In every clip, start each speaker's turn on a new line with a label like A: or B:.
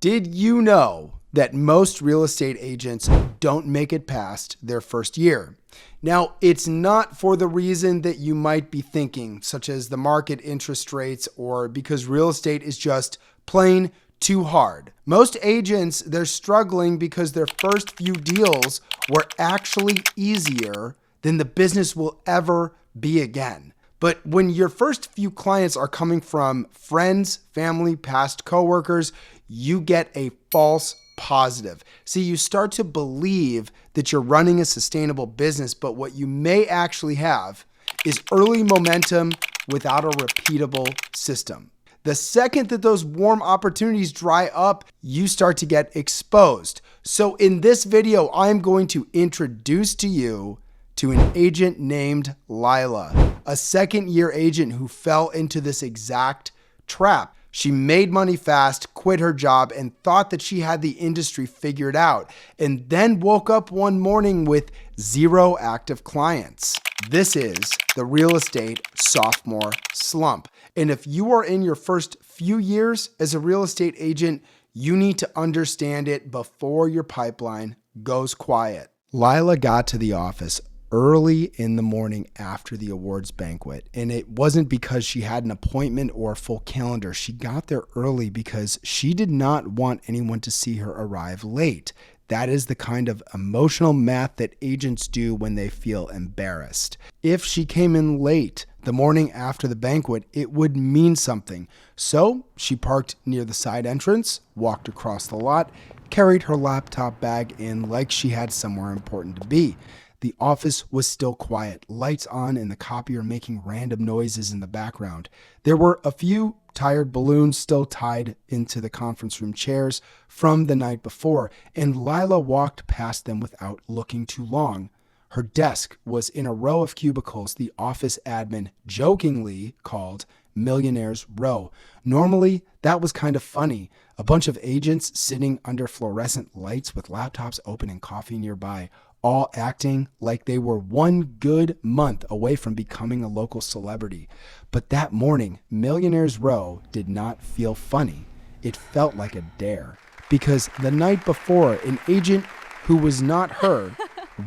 A: Did you know that most real estate agents don't make it past their first year? Now, it's not for the reason that you might be thinking, such as the market interest rates or because real estate is just plain too hard. Most agents, they're struggling because their first few deals were actually easier than the business will ever be again. But when your first few clients are coming from friends, family, past coworkers, you get a false positive. See, you start to believe that you're running a sustainable business, but what you may actually have is early momentum without a repeatable system. The second that those warm opportunities dry up, you start to get exposed. So in this video, I'm going to introduce to you to an agent named Lila, a second-year agent who fell into this exact trap. She made money fast, quit her job, and thought that she had the industry figured out, and then woke up one morning with 0 active clients. This is the real estate sophomore slump. And if you are in your first few years as a real estate agent, you need to understand it before your pipeline goes quiet. Lila got to the office early in the morning after the awards banquet. And it wasn't because she had an appointment or a full calendar. She got there early because she did not want anyone to see her arrive late. That is the kind of emotional math that agents do when they feel embarrassed. If she came in late the morning after the banquet, it would mean something. So she parked near the side entrance, walked across the lot, carried her laptop bag in like she had somewhere important to be. The office was still quiet, lights on and the copier making random noises in the background. There were a few tired balloons still tied into the conference room chairs from the night before, and Lila walked past them without looking too long. Her desk was in a row of cubicles the office admin jokingly called Millionaire's Row. Normally, that was kind of funny. A bunch of agents sitting under fluorescent lights with laptops open and coffee nearby, all acting like they were one good month away from becoming a local celebrity. But that morning, Millionaire's Row did not feel funny. It felt like a dare. Because the night before, an agent who was not her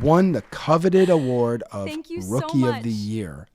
A: won the coveted award of Rookie of the Year.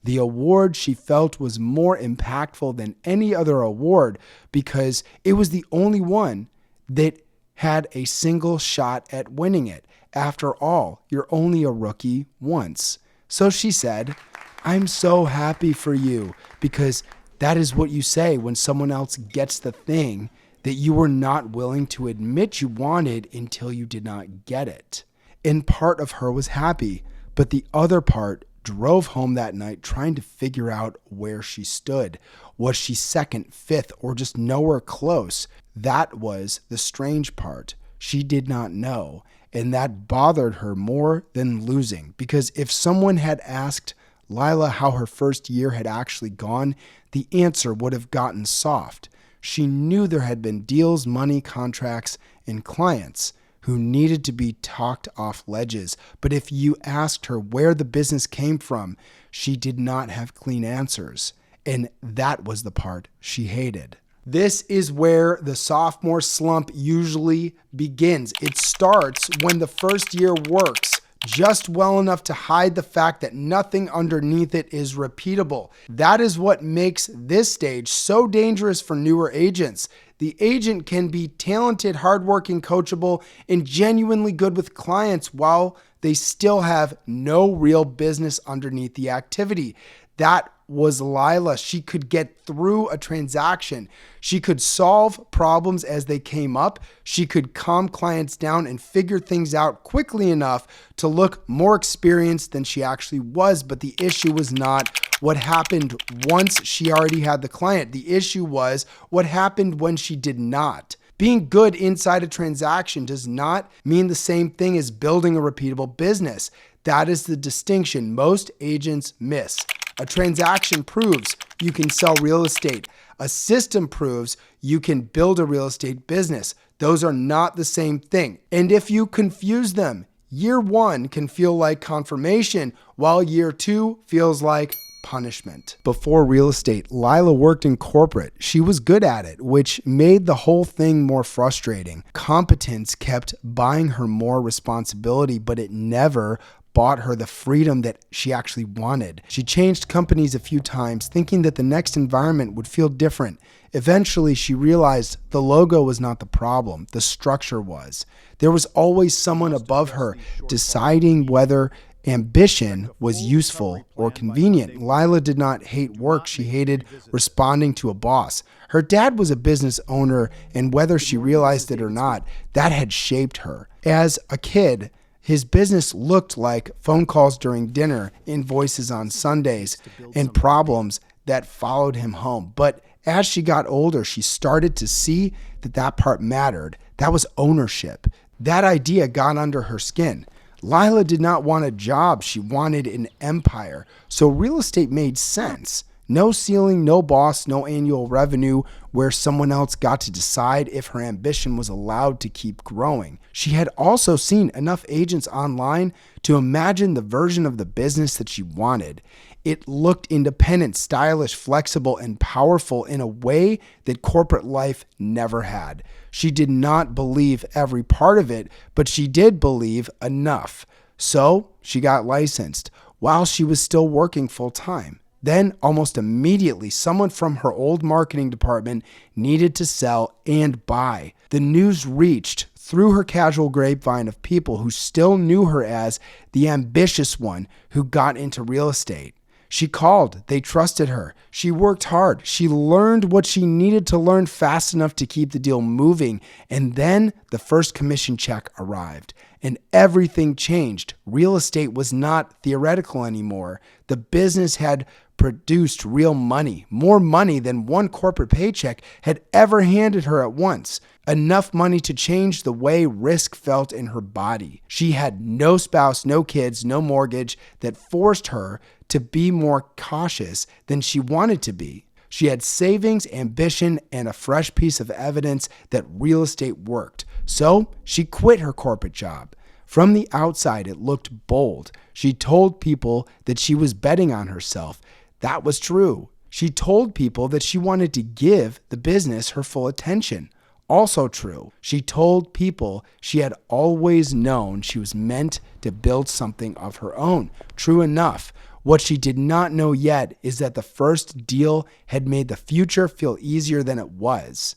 A: The award she felt was more impactful than any other award because it was the only one that had a single shot at winning it. After all, you're only a rookie once. So she said, "I'm so happy for you," because that is what you say when someone else gets the thing that you were not willing to admit you wanted until you did not get it. And part of her was happy, but the other part drove home that night trying to figure out where she stood. Was she second, fifth, or just nowhere close? That was the strange part. She did not know. And that bothered her more than losing, because if someone had asked Lila how her first year had actually gone, the answer would have gotten soft. She knew there had been deals, money, contracts, and clients who needed to be talked off ledges. But if you asked her where the business came from, she did not have clean answers. And that was the part she hated. This is where the sophomore slump usually begins. It starts when the first year works just well enough to hide the fact that nothing underneath it is repeatable. That is what makes this stage so dangerous for newer agents. The agent can be talented, hardworking, coachable, and genuinely good with clients while they still have no real business underneath the activity. That was Lila. She could get through a transaction. She could solve problems as they came up. She could calm clients down and figure things out quickly enough to look more experienced than she actually was. But the issue was not what happened once she already had the client. The issue was what happened when she did not. Being good inside a transaction does not mean the same thing as building a repeatable business. That is the distinction most agents miss. A transaction proves you can sell real estate. A system proves you can build a real estate business. Those are not the same thing. And if you confuse them, year one can feel like confirmation, while year two feels like punishment. Before real estate, Lila worked in corporate. She was good at it, which made the whole thing more frustrating. Competence kept buying her more responsibility, but it never bought her the freedom that she actually wanted. She changed companies a few times, thinking that the next environment would feel different. Eventually, she realized the logo was not the problem, the structure was. There was always someone above her deciding whether ambition was useful or convenient. Lila did not hate work. She hated responding to a boss. Her dad was a business owner, and whether she realized it or not, that had shaped her. As a kid, his business looked like phone calls during dinner, invoices on Sundays, and problems that followed him home. But as she got older, she started to see that that part mattered. That was ownership. That idea got under her skin. Lila did not want a job. She wanted an empire. So real estate made sense. No ceiling, no boss, no annual revenue where someone else got to decide if her ambition was allowed to keep growing. She had also seen enough agents online to imagine the version of the business that she wanted. It looked independent, stylish, flexible, and powerful in a way that corporate life never had. She did not believe every part of it, but she did believe enough. So she got licensed while she was still working full time. Then, almost immediately, someone from her old marketing department needed to sell and buy. The news reached through her casual grapevine of people who still knew her as the ambitious one who got into real estate. She called. They trusted her. She worked hard. She learned what she needed to learn fast enough to keep the deal moving. And then the first commission check arrived. And everything changed. Real estate was not theoretical anymore. The business had produced real money, more money than one corporate paycheck had ever handed her at once. Enough money to change the way risk felt in her body. She had no spouse, no kids, no mortgage that forced her to be more cautious than she wanted to be. She had savings, ambition, and a fresh piece of evidence that real estate worked. So she quit her corporate job. From the outside, it looked bold. She told people that she was betting on herself. That was true. She told people that she wanted to give the business her full attention. Also true. She told people she had always known she was meant to build something of her own. True enough. What she did not know yet is that the first deal had made the future feel easier than it was.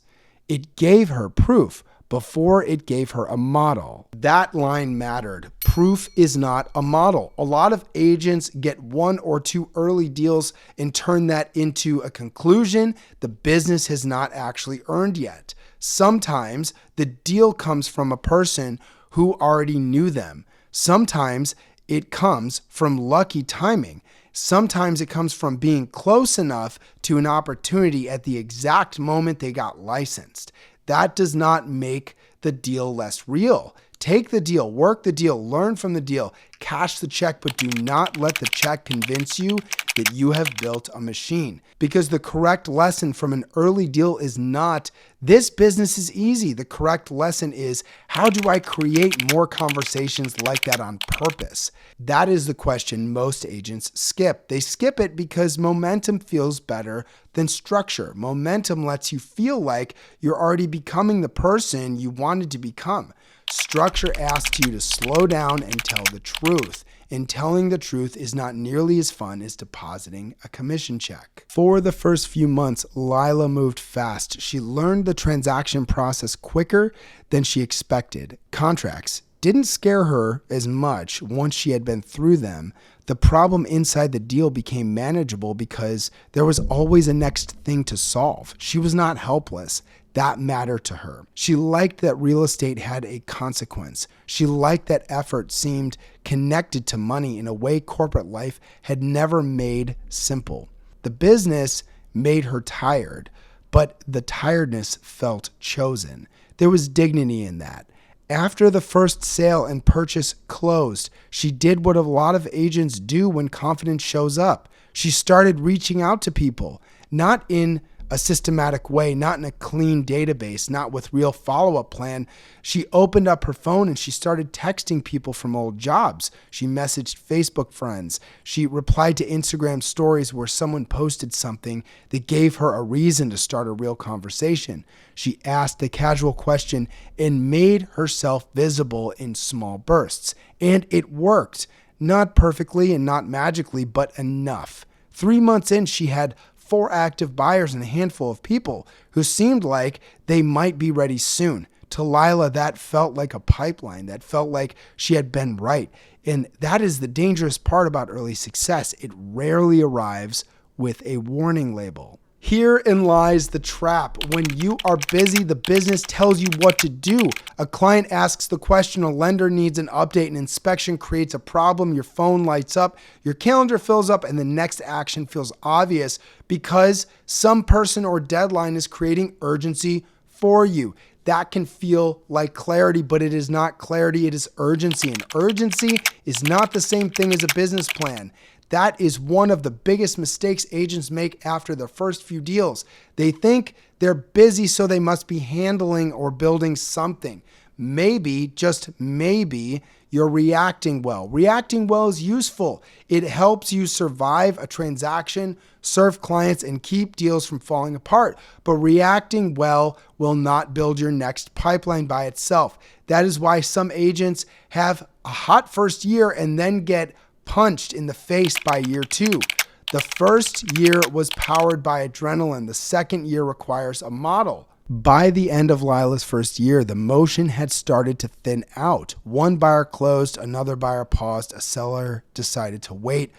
A: It gave her proof before it gave her a model. That line mattered. Proof is not a model. A lot of agents get one or two early deals and turn that into a conclusion the business has not actually earned yet. Sometimes the deal comes from a person who already knew them. Sometimes it comes from lucky timing. Sometimes it comes from being close enough to an opportunity at the exact moment they got licensed. That does not make the deal less real. Take the deal, work the deal, learn from the deal, cash the check, but do not let the check convince you that you have built a machine. Because the correct lesson from an early deal is not, this business is easy. The correct lesson is, how do I create more conversations like that on purpose? That is the question most agents skip. They skip it because momentum feels better than structure. Momentum lets you feel like you're already becoming the person you wanted to become. Structure asks you to slow down and tell the truth. And telling the truth is not nearly as fun as depositing a commission check. For the first few months, Lila moved fast. She learned the transaction process quicker than she expected. Contracts didn't scare her as much once she had been through them. The problem inside the deal became manageable because there was always a next thing to solve. She was not helpless. That mattered to her. She liked that real estate had a consequence. She liked that effort seemed connected to money in a way corporate life had never made simple. The business made her tired, but the tiredness felt chosen. There was dignity in that. After the first sale and purchase closed, she did what a lot of agents do when confidence shows up. She started reaching out to people, not in a systematic way, not in a clean database, not with real follow-up plan. She opened up her phone and she started texting people from old jobs. She messaged Facebook friends. She replied to Instagram stories where someone posted something that gave her a reason to start a real conversation. She asked the casual question and made herself visible in small bursts. And it worked. Not perfectly and not magically, but enough. 3 months in, she had 4 active buyers and a handful of people who seemed like they might be ready soon. To Lila, that felt like a pipeline. That felt like she had been right. And that is the dangerous part about early success. It rarely arrives with a warning label. Herein lies the trap. When you are busy, the business tells you what to do. A client asks the question, a lender needs an update, an inspection creates a problem, your phone lights up, your calendar fills up, and the next action feels obvious because some person or deadline is creating urgency for you. That can feel like clarity, but it is not clarity, it is urgency. And urgency is not the same thing as a business plan. That is one of the biggest mistakes agents make after their first few deals. They think they're busy, so they must be handling or building something. Maybe, just maybe, you're reacting well. Reacting well is useful. It helps you survive a transaction, serve clients, and keep deals from falling apart. But reacting well will not build your next pipeline by itself. That is why some agents have a hot first year and then get punched in the face by year 2. The first year was powered by adrenaline. The second year requires a model. By the end of Lila's first year, the motion had started to thin out. One buyer closed, another buyer paused, a seller decided to wait,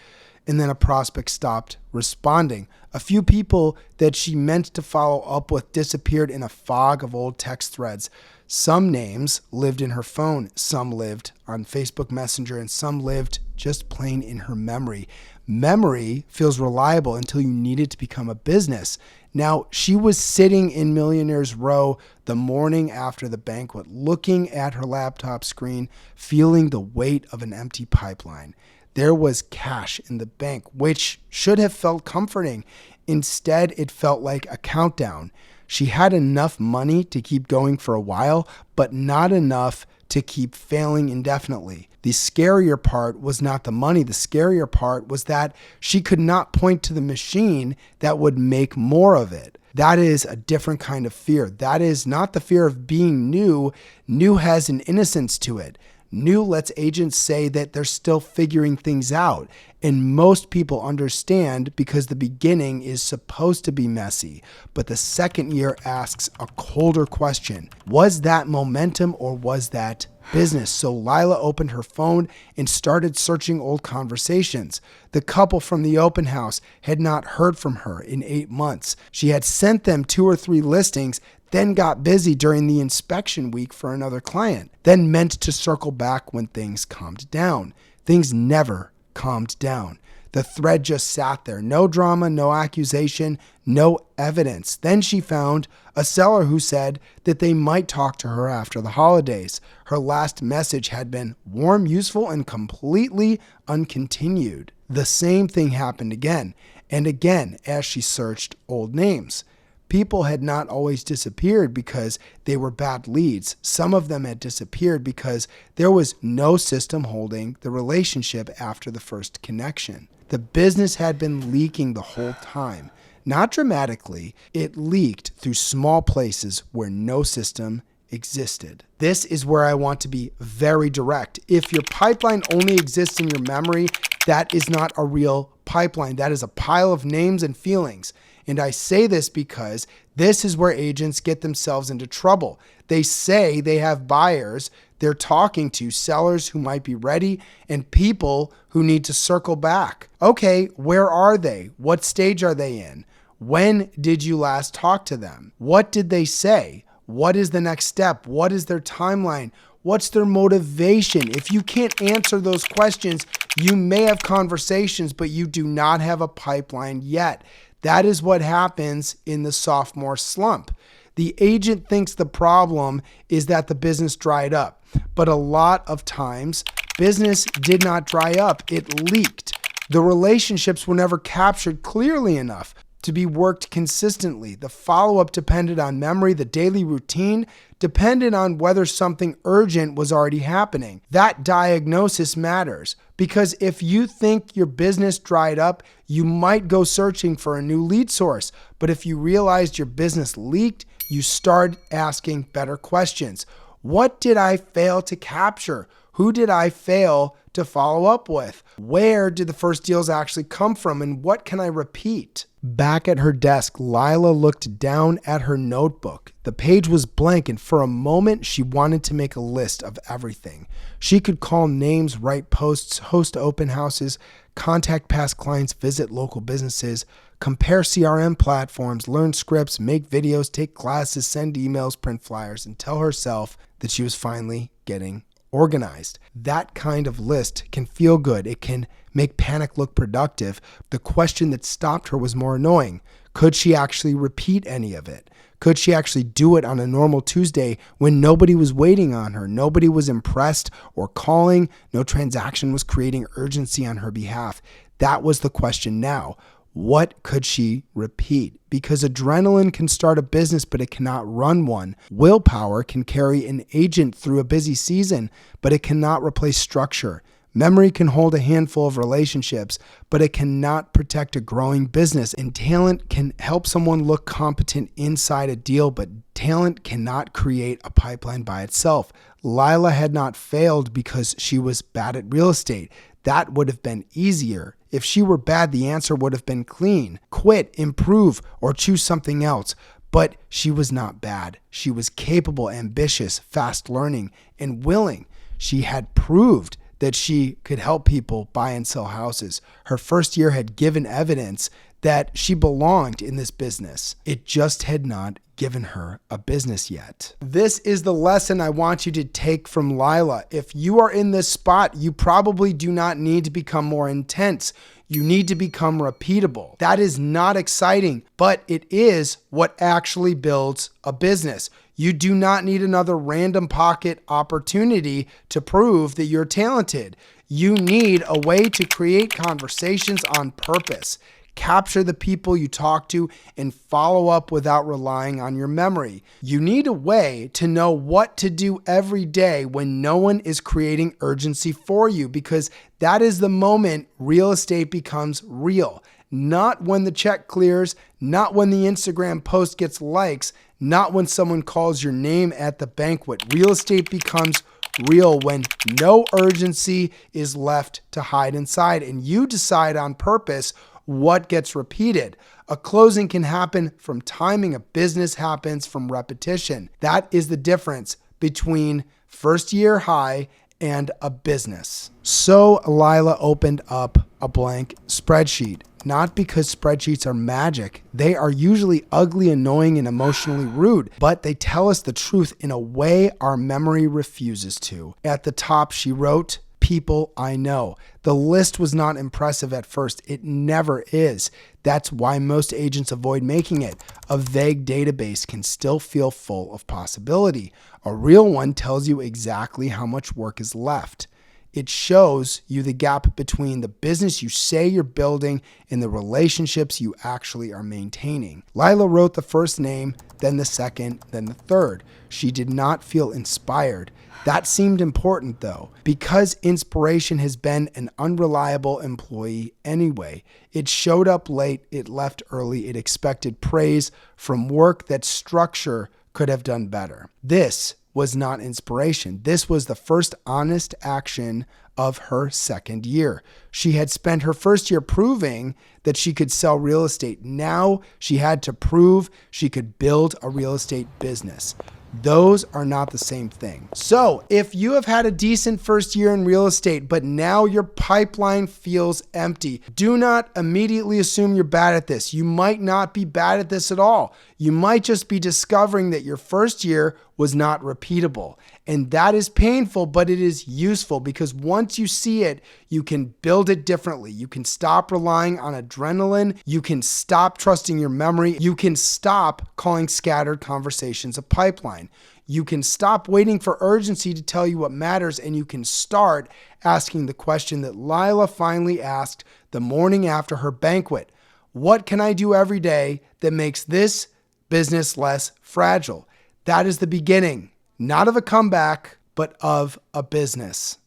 A: and then a prospect stopped responding. A few people that she meant to follow up with disappeared in a fog of old text threads. Some names lived in her phone, some lived on Facebook Messenger, and some lived just plain in her memory. Memory feels reliable until you need it to become a business. Now, she was sitting in Millionaire's Row the morning after the banquet, looking at her laptop screen, feeling the weight of an empty pipeline. There was cash in the bank, which should have felt comforting. Instead, it felt like a countdown. She had enough money to keep going for a while, but not enough to keep failing indefinitely. The scarier part was not the money. The scarier part was that she could not point to the machine that would make more of it. That is a different kind of fear. That is not the fear of being new. New has an innocence to it. New lets agents say that they're still figuring things out. And most people understand because the beginning is supposed to be messy. But the second year asks a colder question. Was that momentum or was that business? So Lila opened her phone and started searching old conversations. The couple from the open house had not heard from her in 8 months. She had sent them 2 or 3 listings, then got busy during the inspection week for another client, then meant to circle back when things calmed down. Things never calmed down. The thread just sat there. No drama, no accusation, no evidence. Then she found a seller who said that they might talk to her after the holidays. Her last message had been warm, useful, and completely uncontinued. The same thing happened again and again as she searched old names. People had not always disappeared because they were bad leads. Some of them had disappeared because there was no system holding the relationship after the first connection. The business had been leaking the whole time. Not dramatically, it leaked through small places where no system existed. This is where I want to be very direct. If your pipeline only exists in your memory, that is not a real pipeline. That is a pile of names and feelings. And I say this because this is where agents get themselves into trouble. They say they have buyers they're talking to, sellers who might be ready, and people who need to circle back. Okay, where are they? What stage are they in? When did you last talk to them? What did they say? What is the next step? What is their timeline? What's their motivation? If you can't answer those questions, you may have conversations, but you do not have a pipeline yet. That is what happens in the sophomore slump. The agent thinks the problem is that the business dried up, but a lot of times business did not dry up. It leaked. The relationships were never captured clearly enough. to be worked consistently. The follow-up depended on memory. The daily routine depended on whether something urgent was already happening. That diagnosis matters because if you think your business dried up, you might go searching for a new lead source. But if you realized your business leaked, you start asking better questions. What did I fail to capture? Who did I fail to follow up with? Where did the first deals actually come from? And what can I repeat? Back at her desk, Lila looked down at her notebook. The page was blank, and for a moment, she wanted to make a list of everything. She could call names, write posts, host open houses, contact past clients, visit local businesses, compare CRM platforms, learn scripts, make videos, take classes, send emails, print flyers, and tell herself that she was finally getting organized. That kind of list can feel good. It can make panic look productive. The question that stopped her was more annoying. Could she actually repeat any of it? Could she actually do it on a normal Tuesday when nobody was waiting on her? Nobody was impressed or calling. No transaction was creating urgency on her behalf. That was the question now. What could she repeat? Because adrenaline can start a business, but it cannot run one. Willpower can carry an agent through a busy season, but it cannot replace structure. Memory can hold a handful of relationships, but it cannot protect a growing business. And talent can help someone look competent inside a deal, but talent cannot create a pipeline by itself. Lila had not failed because she was bad at real estate. That would have been easier. If she were bad, the answer would have been clean. Quit, improve, or choose something else. But she was not bad. She was capable, ambitious, fast learning, and willing. She had proved that she could help people buy and sell houses. Her first year had given evidence that she belonged in this business. It just had not given her a business yet. This is the lesson I want you to take from Lila. If you are in this spot, you probably do not need to become more intense. You need to become repeatable. That is not exciting, but it is what actually builds a business. You do not need another random pocket opportunity to prove that you're talented. You need a way to create conversations on purpose. Capture the people you talk to and follow up without relying on your memory. You need a way to know what to do every day when no one is creating urgency for you, because that is the moment real estate becomes real. Not when the check clears, not when the Instagram post gets likes, not when someone calls your name at the banquet. Real estate becomes real when no urgency is left to hide inside, and you decide on purpose what gets repeated. A closing can happen from timing. A business happens from repetition. That is the difference between first year high and a business. So Lila opened up a blank spreadsheet. Not because spreadsheets are magic. They are usually ugly, annoying, and emotionally rude, but they tell us the truth in a way our memory refuses to. At the top, she wrote, "People I know." The list was not impressive at first. It never is. That's why most agents avoid making it. A vague database can still feel full of possibility. A real one tells you exactly how much work is left. It shows you the gap between the business you say you're building and the relationships you actually are maintaining. Lila wrote the first name, then the second, then the third. She did not feel inspired. That seemed important though, because inspiration has been an unreliable employee anyway. It showed up late, it left early, it expected praise from work that structure could have done better. This was not inspiration. This was the first honest action of her second year. She had spent her first year proving that she could sell real estate. Now she had to prove she could build a real estate business. Those are not the same thing. So if you have had a decent first year in real estate, but now your pipeline feels empty, do not immediately assume you're bad at this. You might not be bad at this at all. You might just be discovering that your first year was not repeatable. And that is painful, but it is useful because once you see it, you can build it differently. You can stop relying on adrenaline. You can stop trusting your memory. You can stop calling scattered conversations a pipeline. You can stop waiting for urgency to tell you what matters, and you can start asking the question that Lila finally asked the morning after her banquet. What can I do every day that makes this business less fragile? That is the beginning, not of a comeback, but of a business.